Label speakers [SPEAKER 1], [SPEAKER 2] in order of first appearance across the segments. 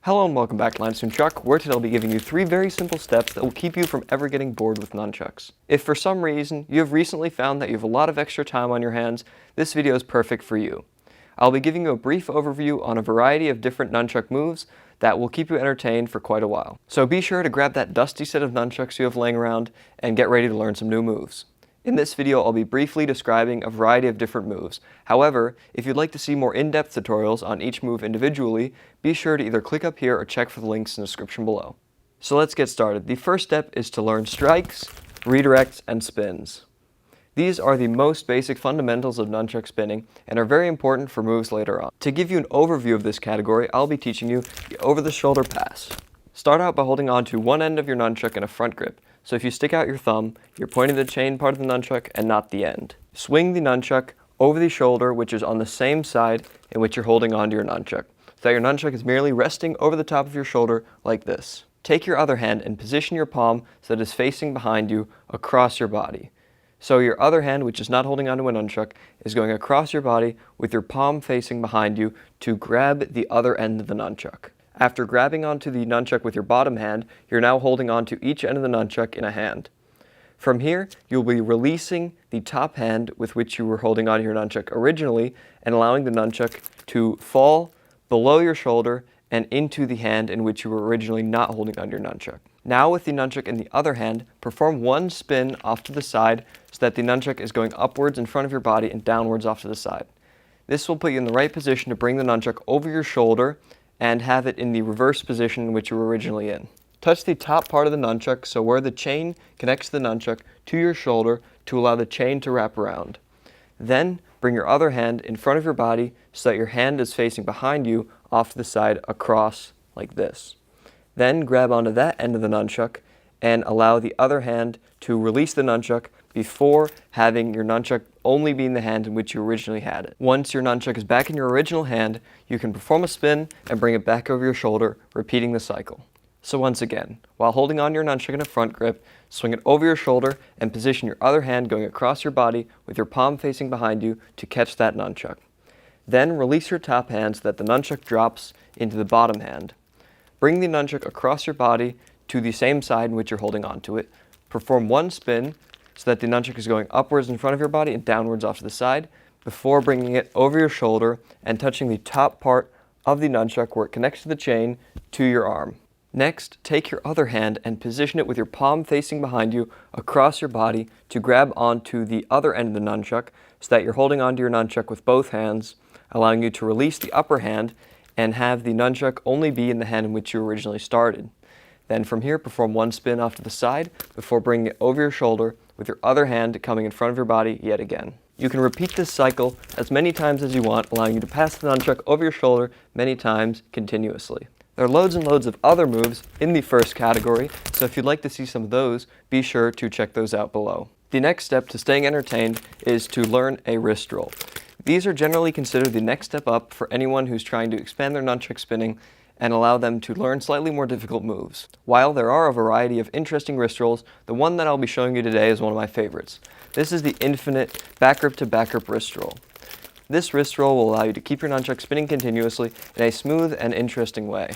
[SPEAKER 1] Hello and welcome back to Linus Nunchuck, where today I'll be giving you 3 very simple steps that will keep you from ever getting bored with nunchucks. If for some reason you have recently found that you have a lot of extra time on your hands, this video is perfect for you. I'll be giving you a brief overview on a variety of different nunchuck moves that will keep you entertained for quite a while. So be sure to grab that dusty set of nunchucks you have laying around and get ready to learn some new moves. In this video, I'll be briefly describing a variety of different moves. However, if you'd like to see more in-depth tutorials on each move individually, be sure to either click up here or check for the links in the description below. So let's get started. The first step is to learn strikes, redirects, and spins. These are the most basic fundamentals of nunchuck spinning and are very important for moves later on. To give you an overview of this category, I'll be teaching you the over-the-shoulder pass. Start out by holding on to one end of your nunchuck in a front grip. So if you stick out your thumb, you're pointing the chain part of the nunchuck and not the end. Swing the nunchuck over the shoulder, which is on the same side in which you're holding onto your nunchuck, so that your nunchuck is merely resting over the top of your shoulder like this. Take your other hand and position your palm so that it is facing behind you across your body. So your other hand, which is not holding onto a nunchuck, is going across your body with your palm facing behind you to grab the other end of the nunchuck. After grabbing onto the nunchuck with your bottom hand, you're now holding onto each end of the nunchuck in a hand. From here, you'll be releasing the top hand with which you were holding onto your nunchuck originally and allowing the nunchuck to fall below your shoulder and into the hand in which you were originally not holding onto your nunchuck. Now with the nunchuck in the other hand, perform one spin off to the side so that the nunchuck is going upwards in front of your body and downwards off to the side. This will put you in the right position to bring the nunchuck over your shoulder and have it in the reverse position in which you were originally in. Touch the top part of the nunchuck, so where the chain connects the nunchuck to your shoulder to allow the chain to wrap around. Then bring your other hand in front of your body so that your hand is facing behind you off to the side across like this. Then grab onto that end of the nunchuck and allow the other hand to release the nunchuck before having your nunchuck only be in the hand in which you originally had it. Once your nunchuck is back in your original hand, you can perform a spin and bring it back over your shoulder, repeating the cycle. So once again, while holding on your nunchuck in a front grip, swing it over your shoulder and position your other hand going across your body with your palm facing behind you to catch that nunchuck. Then release your top hand so that the nunchuck drops into the bottom hand. Bring the nunchuck across your body to the same side in which you're holding onto it. Perform one spin so that the nunchuck is going upwards in front of your body and downwards off to the side before bringing it over your shoulder and touching the top part of the nunchuck where it connects to the chain to your arm. Next, take your other hand and position it with your palm facing behind you across your body to grab onto the other end of the nunchuck so that you're holding onto your nunchuck with both hands, allowing you to release the upper hand and have the nunchuck only be in the hand in which you originally started. Then from here, perform one spin off to the side before bringing it over your shoulder with your other hand coming in front of your body yet again. You can repeat this cycle as many times as you want, allowing you to pass the nunchuck over your shoulder many times continuously. There are loads and loads of other moves in the first category, so if you'd like to see some of those, be sure to check those out below. The next step to staying entertained is to learn a wrist roll. These are generally considered the next step up for anyone who's trying to expand their nunchuck spinning and allow them to learn slightly more difficult moves. While there are a variety of interesting wrist rolls, the one that I'll be showing you today is one of my favorites. This is the infinite back grip to back grip wrist roll. This wrist roll will allow you to keep your nunchuck spinning continuously in a smooth and interesting way.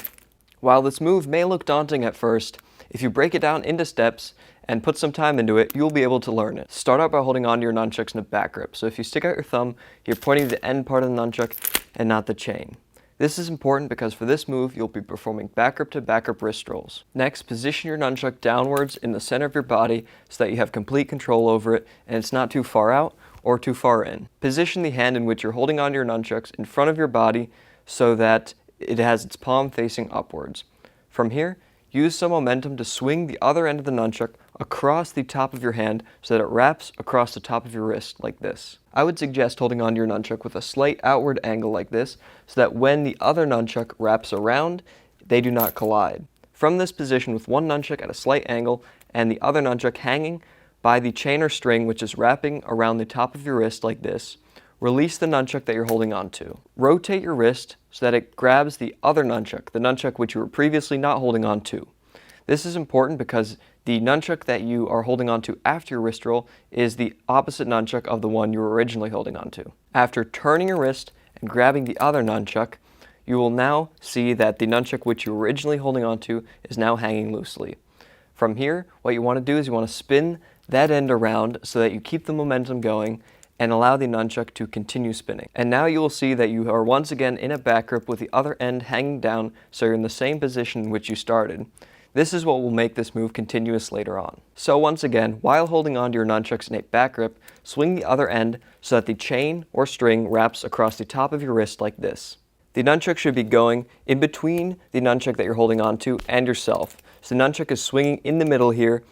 [SPEAKER 1] While this move may look daunting at first, if you break it down into steps and put some time into it, you'll be able to learn it. Start out by holding onto your nunchucks in a back grip. So if you stick out your thumb, you're pointing to the end part of the nunchuck and not the chain. This is important because for this move, you'll be performing back grip to back grip wrist rolls. Next, position your nunchuck downwards in the center of your body so that you have complete control over it and it's not too far out or too far in. Position the hand in which you're holding onto your nunchucks in front of your body so that it has its palm facing upwards. From here, use some momentum to swing the other end of the nunchuck across the top of your hand so that it wraps across the top of your wrist like this. I would suggest holding onto your nunchuck with a slight outward angle like this so that when the other nunchuck wraps around, they do not collide. From this position with one nunchuck at a slight angle and the other nunchuck hanging by the chain or string which is wrapping around the top of your wrist like this, release the nunchuck that you're holding onto. Rotate your wrist so that it grabs the other nunchuck, the nunchuck which you were previously not holding onto. This is important because the nunchuck that you are holding onto after your wrist roll is the opposite nunchuck of the one you were originally holding onto. After turning your wrist and grabbing the other nunchuck, you will now see that the nunchuck which you were originally holding onto is now hanging loosely. From here, what you want to do is you want to spin that end around so that you keep the momentum going and allow the nunchuck to continue spinning. And now you will see that you are once again in a back grip with the other end hanging down, so you're in the same position in which you started. This is what will make this move continuous later on. So once again, while holding onto your nunchucks in a back grip, swing the other end so that the chain or string wraps across the top of your wrist like this. The nunchuck should be going in between the nunchuck that you're holding onto and yourself. So the nunchuck is swinging in the middle here,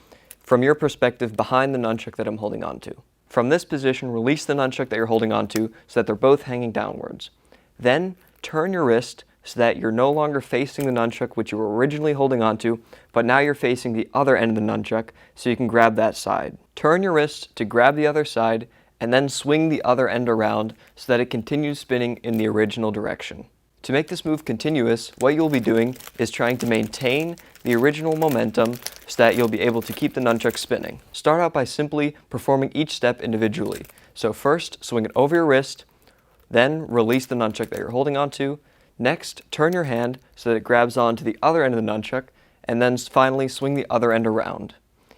[SPEAKER 1] from your perspective behind the nunchuck that I'm holding onto. From this position, release the nunchuck that you're holding onto so that they're both hanging downwards. Then turn your wrist so that you're no longer facing the nunchuck which you were originally holding onto, but now you're facing the other end of the nunchuck so you can grab that side. Turn your wrist to grab the other side and then swing the other end around so that it continues spinning in the original direction. To make this move continuous, what you'll be doing is trying to maintain the original momentum so that you'll be able to keep the nunchuck spinning. Start out by simply performing each step individually. So first, swing it over your wrist, then release the nunchuck that you're holding onto. Next, turn your hand so that it grabs onto the other end of the nunchuck, and then finally swing the other end around.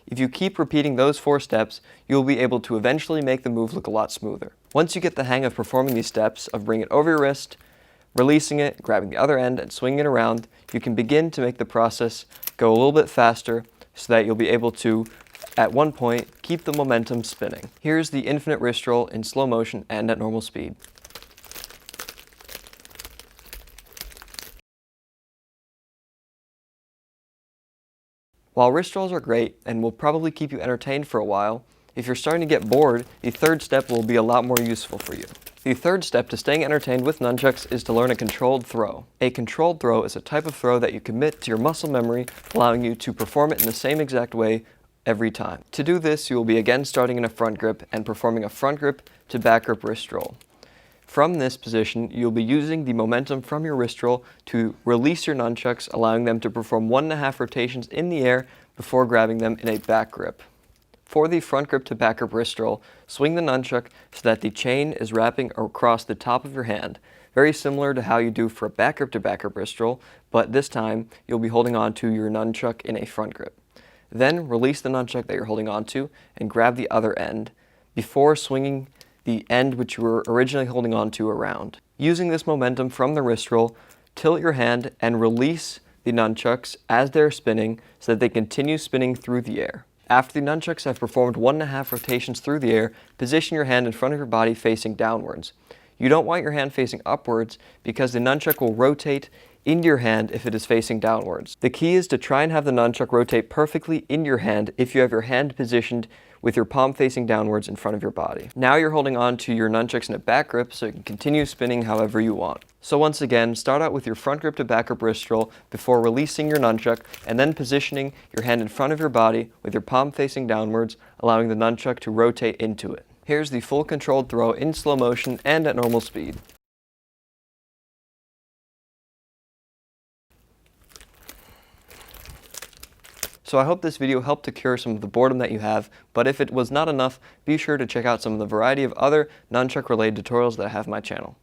[SPEAKER 1] If you keep repeating those 4 steps, you'll be able to eventually make the move look a lot smoother. Once you get the hang of performing these steps of bringing it over your wrist, releasing it, grabbing the other end, and swinging it around, you can begin to make the process go a little bit faster so that you'll be able to, at one point, keep the momentum spinning. Here's the infinite wrist roll in slow motion and at normal speed. While wrist rolls are great and will probably keep you entertained for a while, if you're starting to get bored, the third step will be a lot more useful for you. The third step to staying entertained with nunchucks is to learn a controlled throw. A controlled throw is a type of throw that you commit to your muscle memory, allowing you to perform it in the same exact way every time. To do this, you will be again starting in a front grip and performing a front grip to back grip wrist roll. From this position, you'll be using the momentum from your wrist roll to release your nunchucks, allowing them to perform 1.5 rotations in the air before grabbing them in a back grip. For the front grip to back grip wrist roll, swing the nunchuck so that the chain is wrapping across the top of your hand. Very similar to how you do for a back grip to back grip wrist roll, but this time you'll be holding on to your nunchuck in a front grip. Then release the nunchuck that you're holding onto and grab the other end before swinging the end which you were originally holding onto around. Using this momentum from the wrist roll, tilt your hand and release the nunchucks as they're spinning so that they continue spinning through the air. After the nunchucks have performed 1.5 rotations through the air, position your hand in front of your body facing downwards. You don't want your hand facing upwards because the nunchuck will rotate into your hand if it is facing downwards. The key is to try and have the nunchuck rotate perfectly in your hand if you have your hand positioned with your palm facing downwards in front of your body. Now you're holding on to your nunchucks in a back grip so you can continue spinning however you want. So once again, start out with your front grip to back grip wrist roll before releasing your nunchuck and then positioning your hand in front of your body with your palm facing downwards, allowing the nunchuck to rotate into it. Here's the full controlled throw in slow motion and at normal speed. So I hope this video helped to cure some of the boredom that you have, but if it was not enough, be sure to check out some of the variety of other nunchuck related tutorials that I have on my channel.